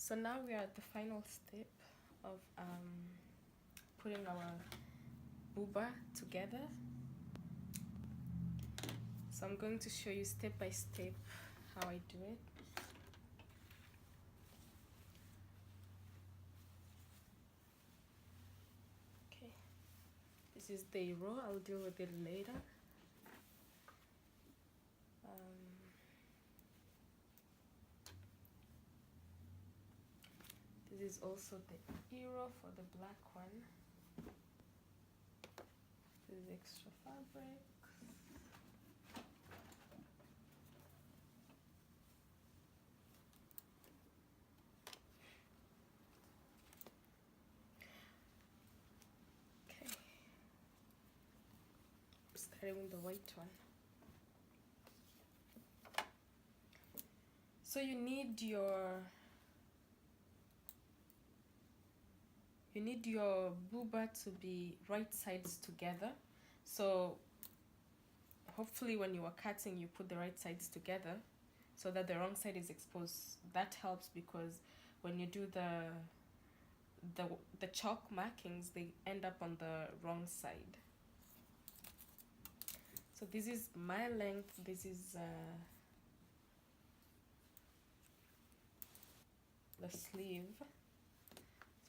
So now we are at the final step of putting our buba together. So I'm going to show you step by step how I do it. Okay, this is the Iro. I'll deal with it later. This is also the Iro for the black one. This is extra fabric. Okay, starting with the white one. So you need your buba to be right sides together. So hopefully when you are cutting, you put the right sides together so that the wrong side is exposed. That helps because when you do the chalk markings, they end up on the wrong side. So this is my length. This is the sleeve.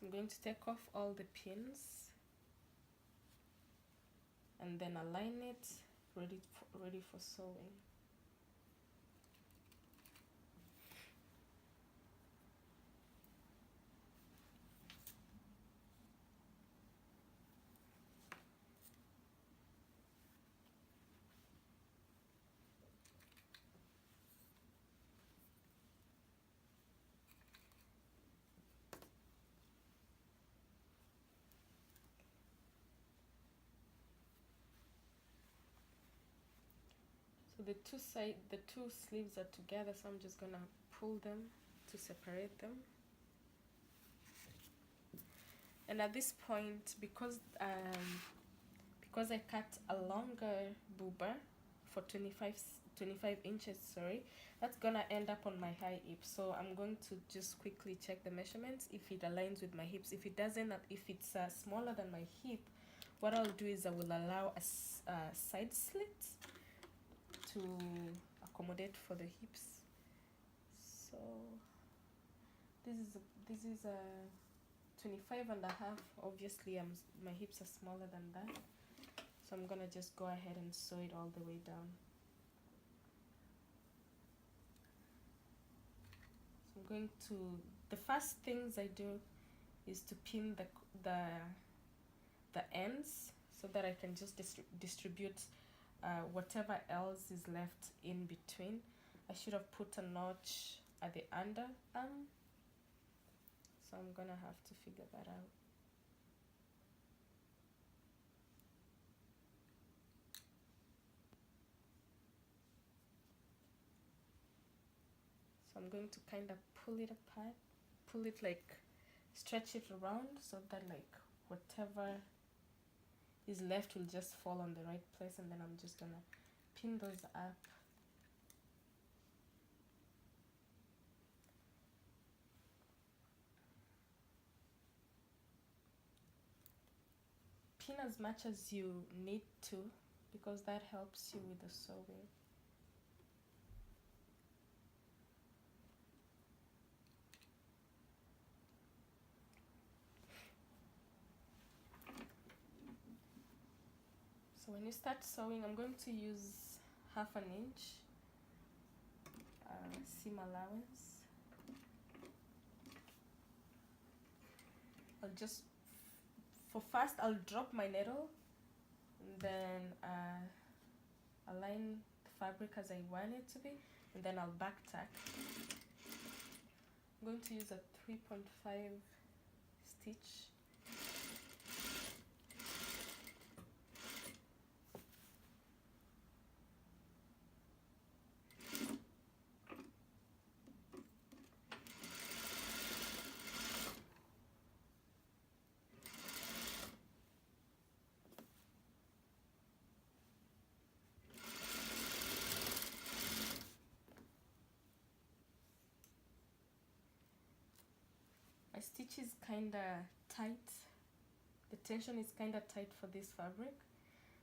So I'm going to take off all the pins and then align it, ready for sewing. So the two sleeves are together, so I'm just gonna pull them to separate them. And at this point, because I cut a longer buba for 25 inches, that's gonna end up on my high hip. So I'm going to just quickly check the measurements if it aligns with my hips. If it doesn't, if it's smaller than my hip, what I'll do is I will allow a side slit to accommodate for the hips. So this is a 25 and a half. Obviously my hips are smaller than that, so I'm gonna just go ahead and sew it all the way down. So I'm going to, the first things I do is to pin the ends so that I can just distribute whatever else is left in between. I should have put a notch at the underarm, so I'm gonna have to figure that out. So I'm going to kind of pull it apart, pull it like, stretch it around so that like whatever is left will just fall on the right place, and then I'm just gonna pin those up. Pin as much as you need to, because that helps you with the sewing. So when you start sewing, I'm going to use half an inch seam allowance. I'll just, for first, I'll drop my needle, and then align the fabric as I want it to be, and then I'll back tack. I'm going to use a 3.5 stitch. stitch is kind of tight. The tension is kind of tight for this fabric,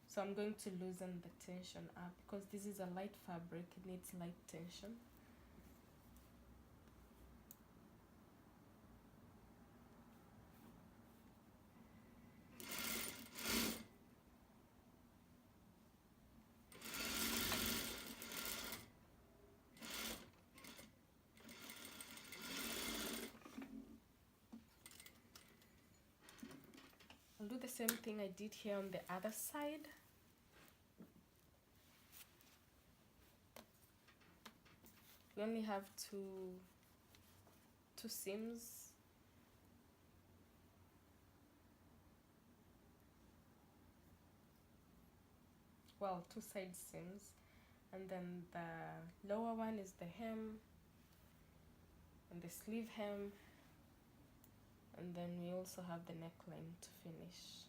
so I'm going to loosen the tension up because this is a light fabric. It needs light tension. I'll do the same thing I did here on the other side. You only have two seams. Well, two side seams, and then the lower one is the hem and the sleeve hem, and then we also have the neckline to finish.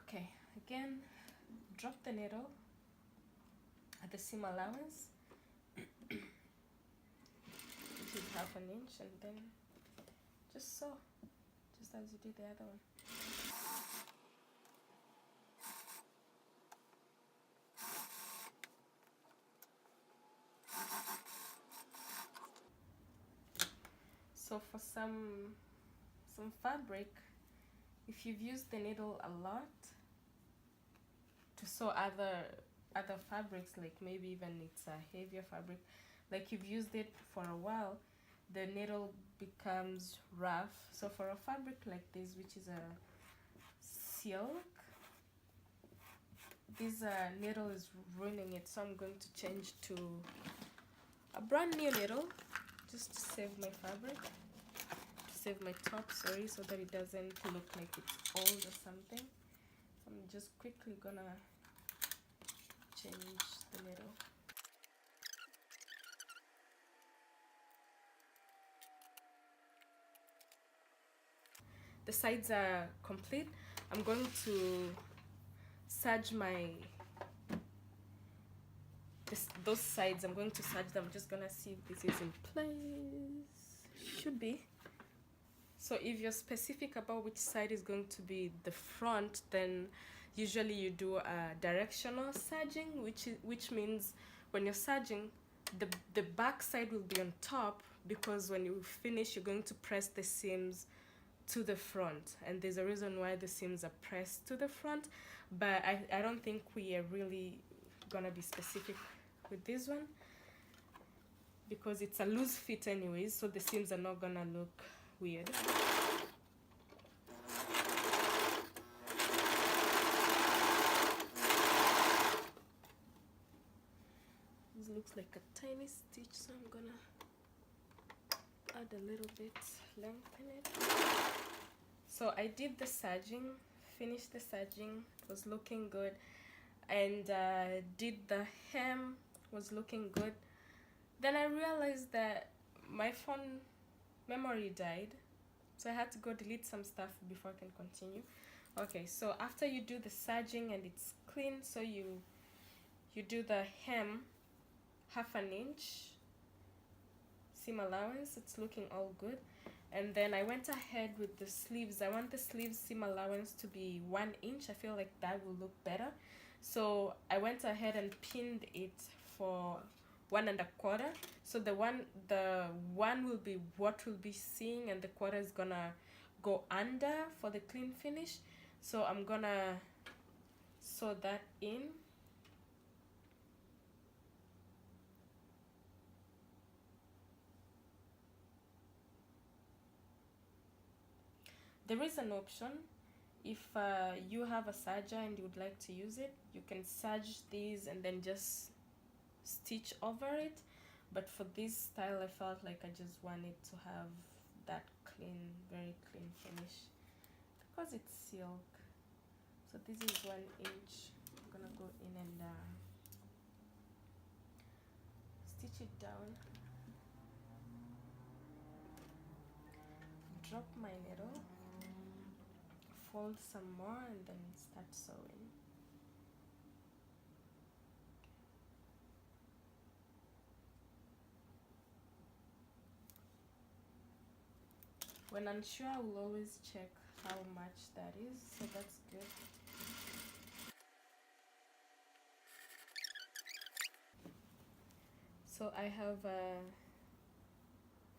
Okay, again, drop the needle at the seam allowance, which is 1/2 inch, and then just sew, just as you did the other one. So for some fabric, if you've used the needle a lot to sew other fabrics, like maybe even it's a heavier fabric, like you've used it for a while, the needle becomes rough. So for a fabric like this, which is a silk, this needle is ruining it, so I'm going to change to a brand new needle just to save my fabric, to save my top, sorry, so that it doesn't look like it's old or something. So I'm just quickly gonna change the needle. The sides are complete. I'm going to serge those sides. I'm going to serge them. I'm just gonna see if this is in place. Should be. So if you're specific about which side is going to be the front, then usually you do a directional serging, which means when you're serging, the back side will be on top, because when you finish, you're going to press the seams to the front, and there's a reason why the seams are pressed to the front, but I don't think we are really gonna be specific with this one, because it's a loose fit anyways, so the seams are not gonna look weird. This looks like a tiny stitch, so I'm gonna add a little bit length in it. So I did the serging, finished the serging, it was looking good, and did the hem, was looking good. Then I realized that my phone memory died, so I had to go delete some stuff before I can continue. Okay, so after you do the serging and it's clean, so you do the hem 1/2 inch seam allowance. It's looking all good. And then I went ahead with the sleeves. I want the sleeves seam allowance to be 1 inch. I feel like that will look better, so I went ahead and pinned it for 1 1/4. So the one will be what we'll be seeing, and the quarter is gonna go under for the clean finish. So I'm gonna sew that in. There is an option, if you have a serger and you would like to use it, you can serge these and then just stitch over it. but for this style I felt like I just wanted to have that clean, very clean finish because it's silk. So this is 1 inch. I'm gonna go in and stitch it down, drop my needle, fold some more, and then start sewing. When unsure, I will always check how much that is, so that's good. So I have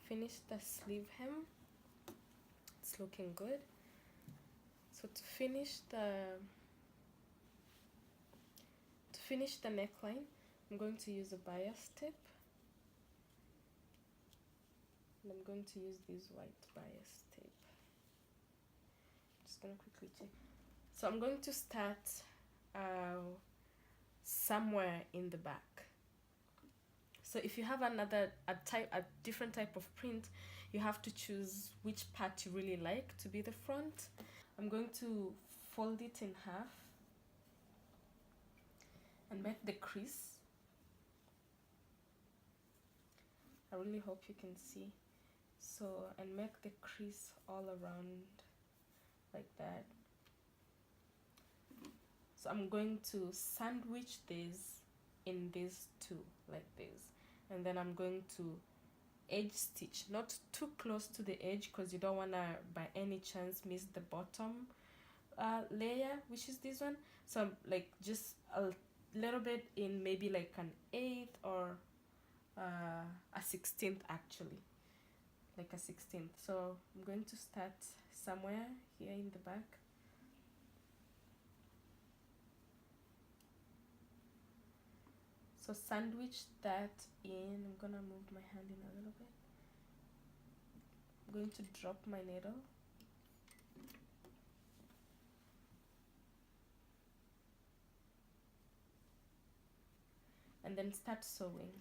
finished the sleeve hem. It's looking good. So to finish the neckline, I'm going to use a bias tip. And I'm going to use this white bias tape. Just gonna quickly check. So I'm going to start somewhere in the back. So if you have a different type of print, you have to choose which part you really like to be the front. I'm going to fold it in half and make the crease. I really hope you can see. So, and make the crease all around like that. So I'm going to sandwich this in these two like this, and then I'm going to edge stitch, not too close to the edge because you don't want to by any chance miss the bottom layer, which is this one. So I'm like just a little bit in, maybe like an 1/8 or a 1/16 actually, like a 1/16. So I'm going to start somewhere here in the back. So sandwich that in. I'm gonna move my hand in a little bit. I'm going to drop my needle. And then start sewing.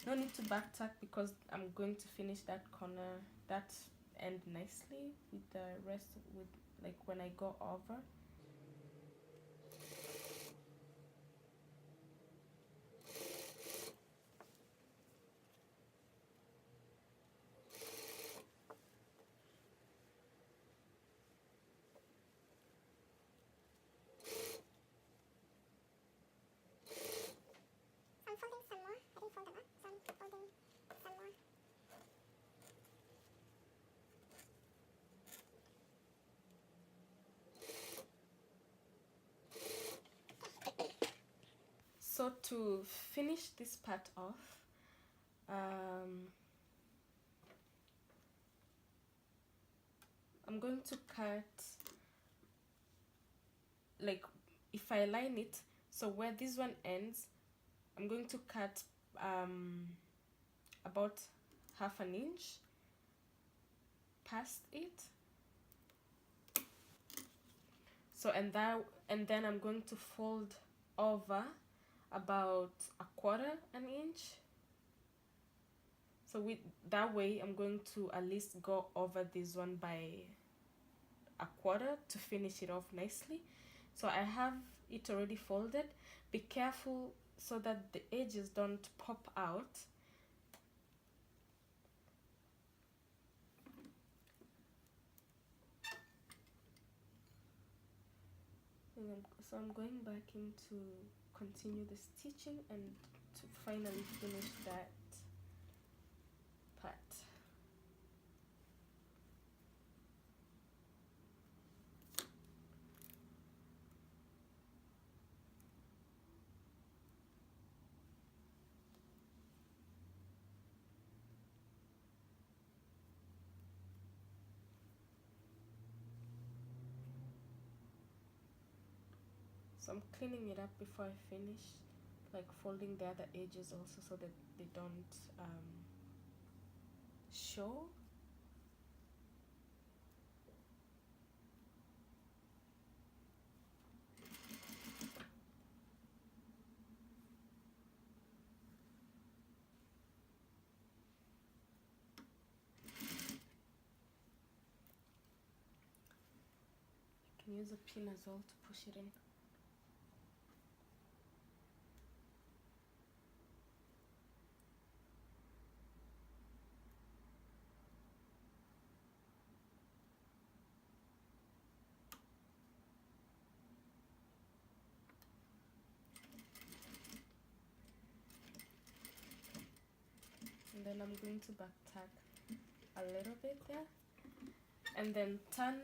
No need to back tuck because I'm going to finish that corner, that end nicely with the rest, with like when I go over. So to finish this part off, I'm going to cut, like if I line it, so where this one ends, I'm going to cut about 1/2 inch past it. So and then I'm going to fold over about 1/4 inch. So with that way I'm going to at least go over this one by 1/4 to finish it off nicely. So I have it already folded. Be careful so that the edges don't pop out. So I'm going back in to continue the stitching and to finally finish that part. So I'm cleaning it up before I finish, like folding the other edges also so that they don't show. use a pin as well to push it in. And then I'm going to back tack a little bit there, and then turn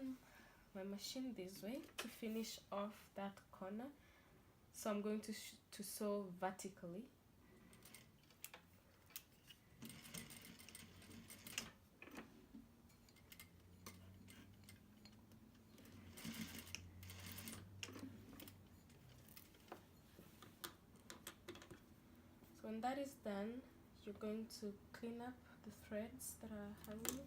my machine this way to finish off that corner. So I'm going to sew vertically. So when that is done, you're going to clean up the threads that are hanging.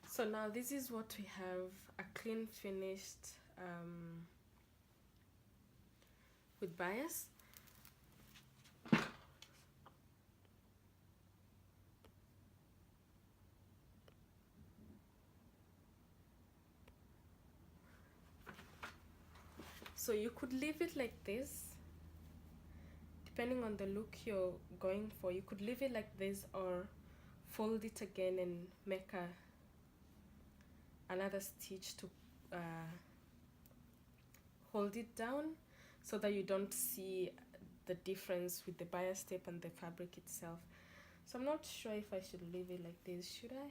So now this is what we have, a clean finished with bias. So you could leave it like this, depending on the look you're going for. You could leave it like this or fold it again and make another stitch to hold it down so that you don't see the difference with the bias tape and the fabric itself. So I'm not sure if I should leave it like this. Should I?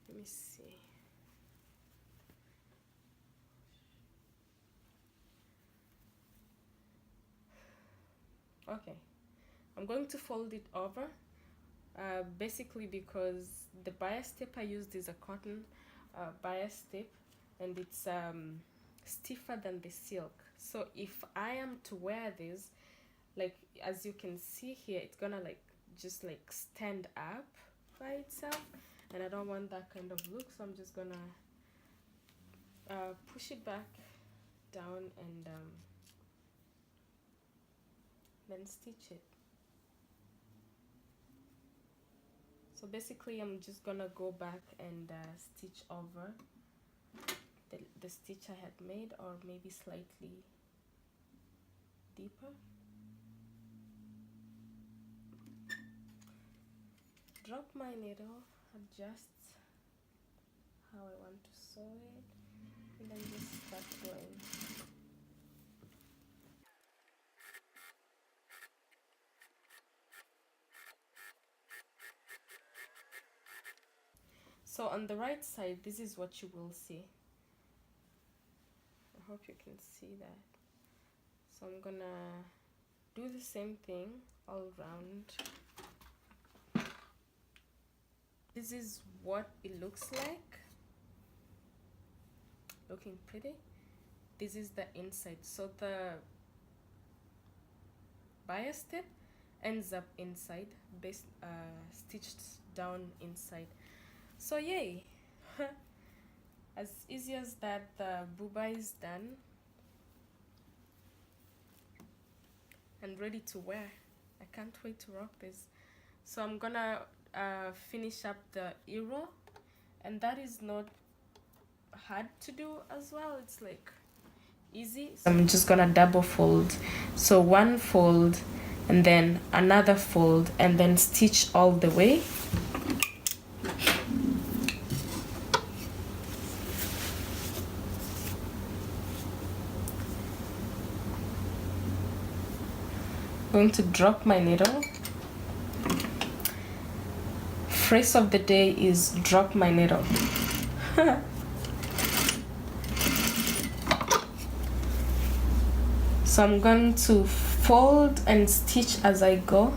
Let me see. Okay, I'm going to fold it over, basically because the bias tape I used is a cotton bias tape, and it's stiffer than the silk. So if I am to wear this, like as you can see here, it's gonna like just like stand up by itself, and I don't want that kind of look. So I'm just gonna push it back down and then stitch it. So basically I'm just gonna go back and stitch over the stitch I had made, or maybe slightly deeper. Drop my needle, adjust how I want to sew it, and then just start going. So on the right side, this is what you will see. I hope you can see that. So I'm gonna do the same thing all around. This is what it looks like. Looking pretty. This is the inside. So the bias tip ends up inside, stitched down inside. So yay! As easy as that, the buba is done and ready to wear. I can't wait to rock this. So I'm gonna finish up the Iro, and that is not hard to do as well. It's like easy. So I'm just gonna double fold. So one fold and then another fold and then stitch all the way. Going to drop my needle. Phrase of the day is drop my needle. So I'm going to fold and stitch as I go.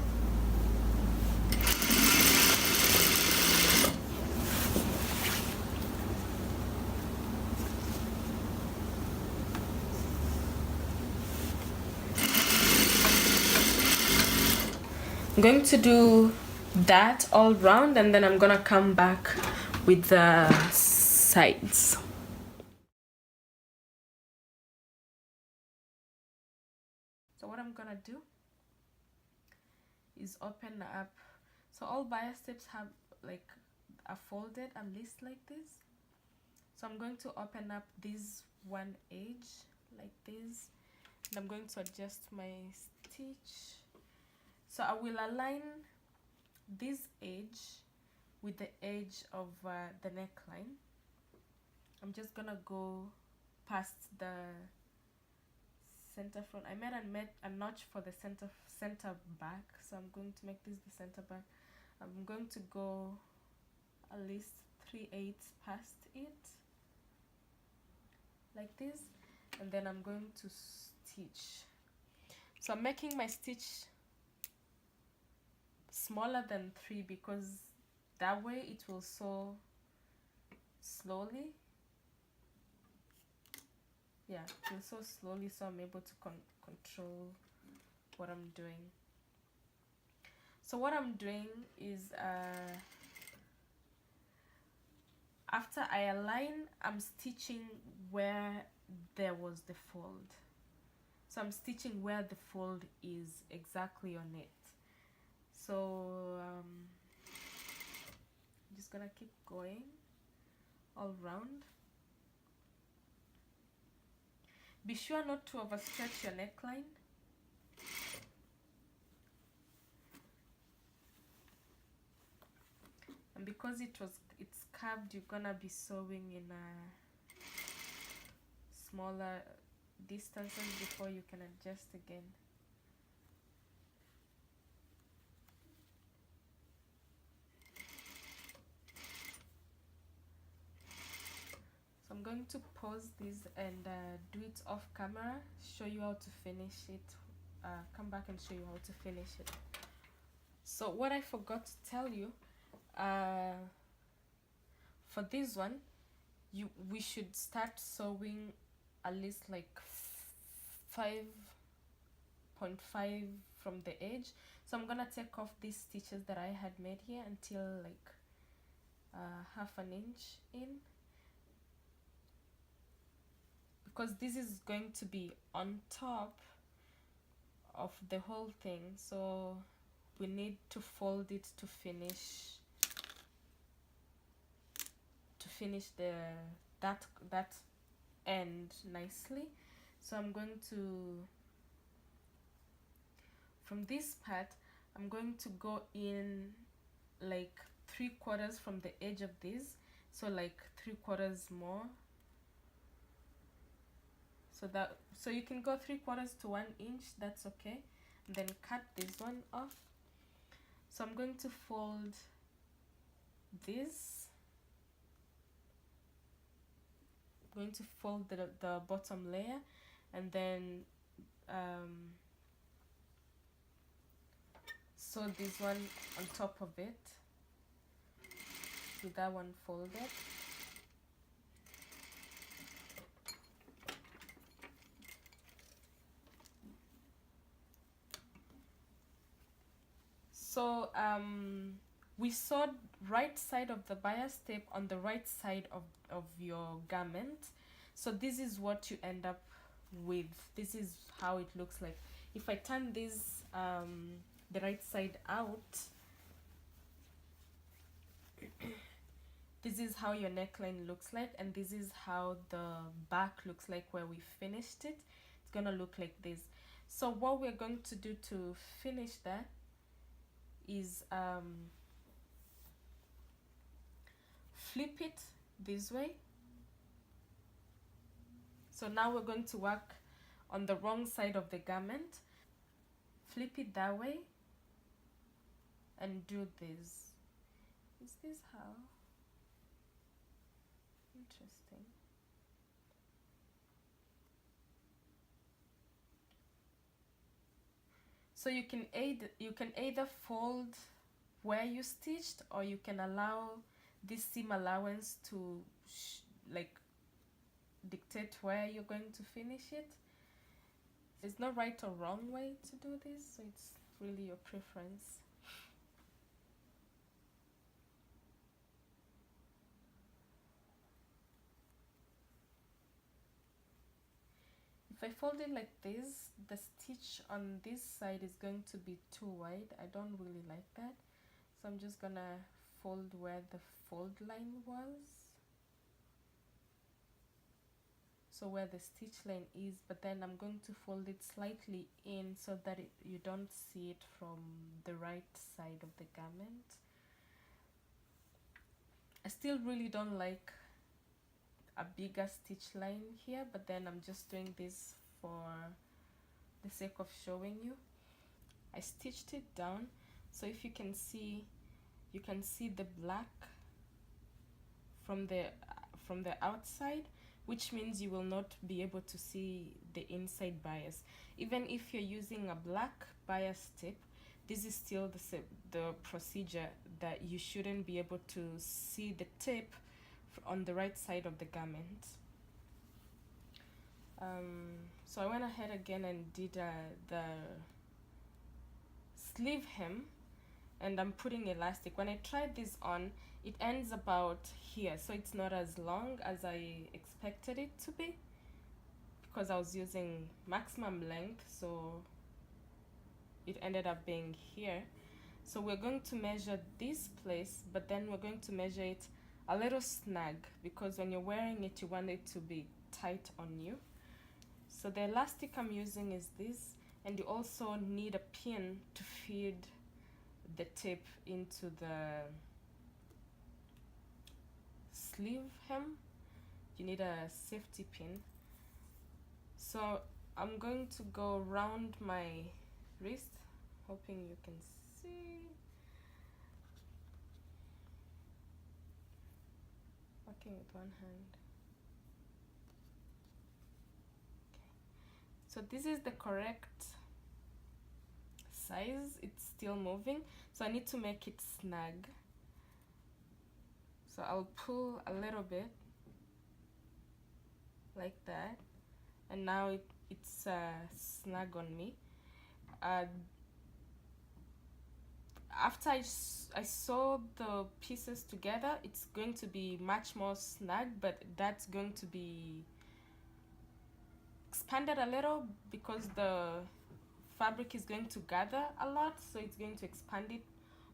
I'm going to do that all round, and then I'm gonna come back with the sides. So what I'm gonna do is open up. So all bias tapes have like are folded at least like this. So I'm going to open up this one edge like this, and I'm going to adjust my stitch. So I will align this edge with the edge of the neckline. I'm just gonna go past the center front. I made a notch for the center back, so I'm going to make this the center back. I'm going to go at least 3/8 past it like this, and then I'm going to stitch. So I'm making my stitch smaller than 3 because that way it will sew slowly. Yeah, it will sew slowly, so I'm able to control what I'm doing. So what I'm doing is after I align, I'm stitching where there was the fold. So I'm stitching where the fold is exactly on it. So I'm just gonna keep going all round. Be sure not to overstretch your neckline. And because it's curved, you're gonna be sewing in a smaller distances before you can adjust again. So I'm going to pause this and do it off camera, show you how to finish it, come back and show you how to finish it. So what I forgot to tell you, for this one, we should start sewing at least like 5.5 from the edge. So I'm gonna take off these stitches that I had made here until like half an inch in, because this is going to be on top of the whole thing, so we need to fold it to finish that end nicely. So I'm going to, from this part, I'm going to go in like 3/4 from the edge of this, so like 3/4 more. So you can go 3/4 to 1 inch, that's okay, and then cut this one off. So I'm going to fold this. I'm going to fold the bottom layer, and then sew this one on top of it with that one folded. So we sewed right side of the bias tape on the right side of your garment. So this is what you end up with. This is how it looks like. If I turn this the right side out, this is how your neckline looks like, and this is how the back looks like where we finished it. It's gonna look like this. So what we're going to do to finish that is flip it this way. So now we're going to work on the wrong side of the garment. Flip it that way and do this. Is this how? Interesting. So you can either fold where you stitched, or you can allow this seam allowance to like dictate where you're going to finish it. There's no right or wrong way to do this, so it's really your preference. If I fold it like this, the stitch on this side is going to be too wide. I don't really like that, so I'm just gonna fold where the fold line was, so where the stitch line is, but then I'm going to fold it slightly in so that you don't see it from the right side of the garment. I still really don't like a bigger stitch line here, but then I'm just doing this for the sake of showing you. I stitched it down, so if you can see the black from the outside, which means you will not be able to see the inside bias. Even if you're using a black bias tip, this is still the procedure that you shouldn't be able to see the tip on the right side of the garment. So I went ahead again and did the sleeve hem, and I'm putting elastic. When I tried this on, it ends about here, so it's not as long as I expected it to be, because I was using maximum length, so it ended up being here. So we're going to measure this place, but then we're going to measure it a little snug, because when you're wearing it, you want it to be tight on you. So the elastic I'm using is this, and you also need a pin to feed the tip into the sleeve hem. You need a safety pin. So I'm going to go around my wrist, hoping you can see. Working with one hand. Okay. So this is the correct size. It's still moving, so I need to make it snug. So I'll pull a little bit like that, and now it's snug on me. After I sew the pieces together, it's going to be much more snug, but that's going to be expanded a little because the fabric is going to gather a lot, so it's going to expand it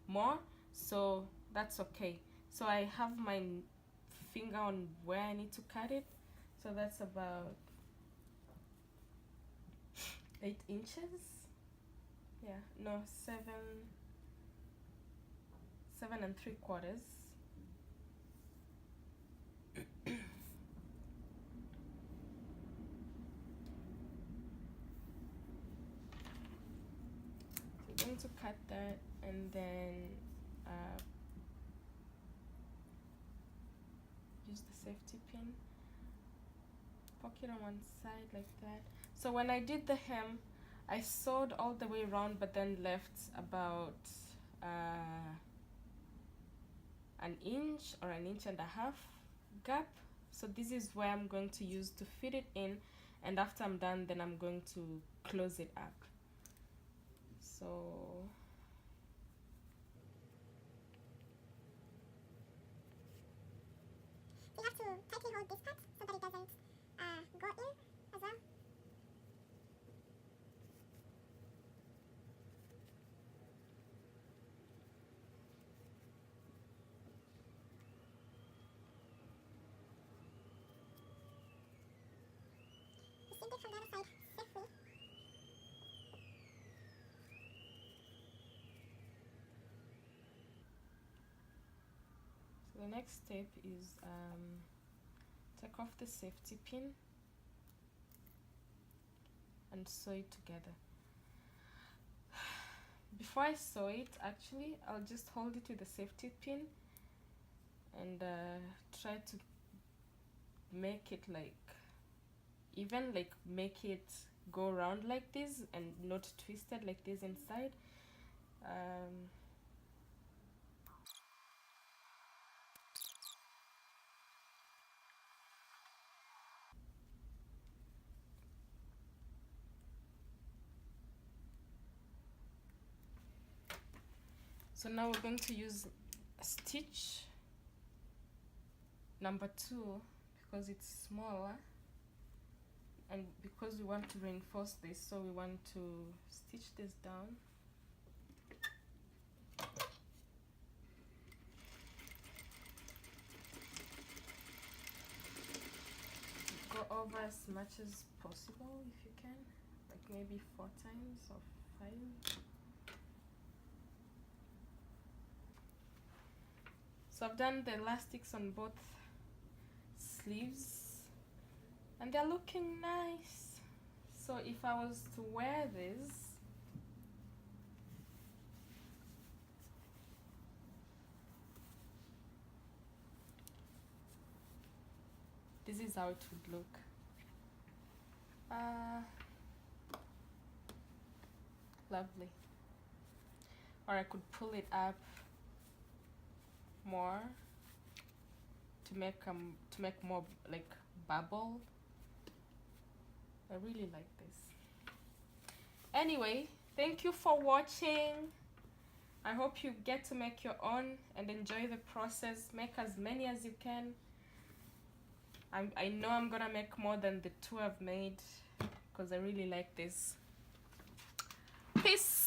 more, so that's okay. So I have my finger on where I need to cut it, so that's about 8 inches. Yeah, no, 7 3/4. So I'm going to cut that, and then use the safety pin, poke it on one side like that. So when I did the hem, I sewed all the way around, but then left about an inch or an inch and a half gap. So this is where I'm going to use to fit it in, and after I'm done, then I'm going to close it up. So you have to tightly hold this part so that it doesn't go in as well. Received it from the other side safely. So the next step is take off the safety pin and sew it together. Before I sew it, actually, I'll just hold it with the safety pin and try to make it like even, like make it go around like this and not twisted like this inside. So now we're going to use stitch number 2 because it's smaller. and because we want to reinforce this, so we want to stitch this down. Go over as much as possible if you can, like maybe 4 times or 5. So I've done the elastics on both sleeves and they're looking nice. So if I was to wear this is how it would look. Lovely. Or I could pull it up more to make more like bubble. I really like this. Anyway, thank you for watching. I hope you get to make your own and enjoy the process. Make as many as you can. I know I'm gonna make more than the 2 I've made because I really like this. Peace.